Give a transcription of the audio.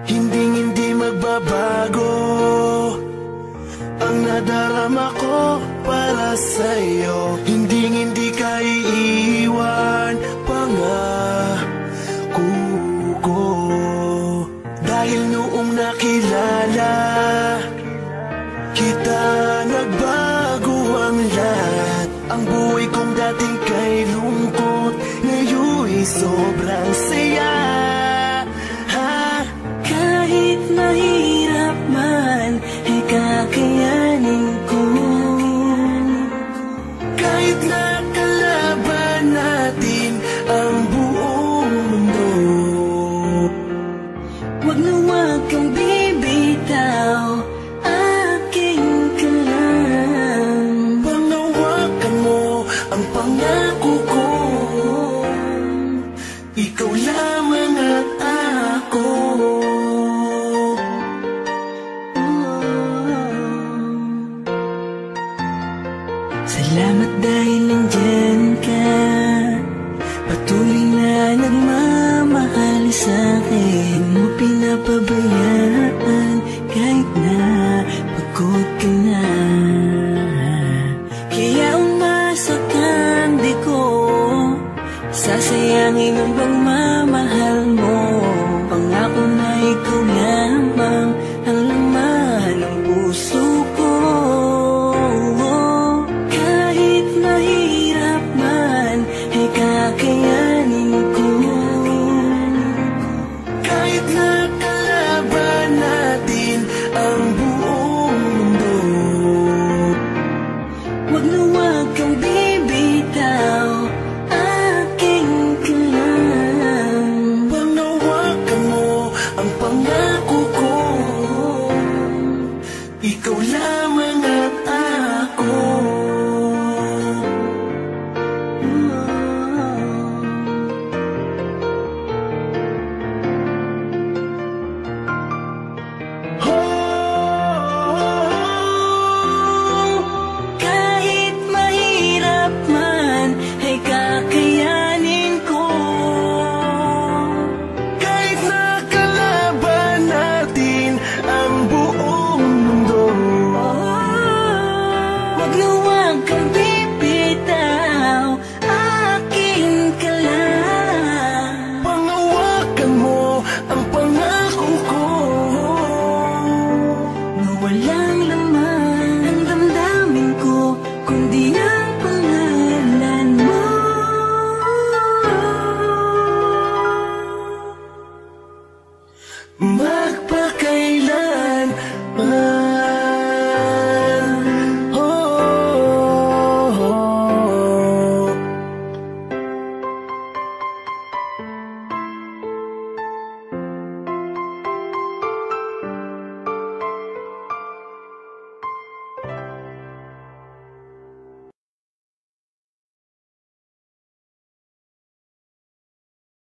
Hindi magbabago ang nadarama ko para sa'yo. Hindi ka iiwan, pangako ko. Dahil noong nakilala kita, nagbago ang lahat. Ang buhay kong dating kay lungkot, ngayon'y sobrang saya. Kahit mahirap man, ay kakayanin ko. Kahit nakalaban natin ang buong mundo, wag na wag kang bibitaw, aking ka lang. panghawakan mo ang pangako ko. Ikaw lamang at ako. Salamat dahil nandyan ka, patuloy na nagmamahal sa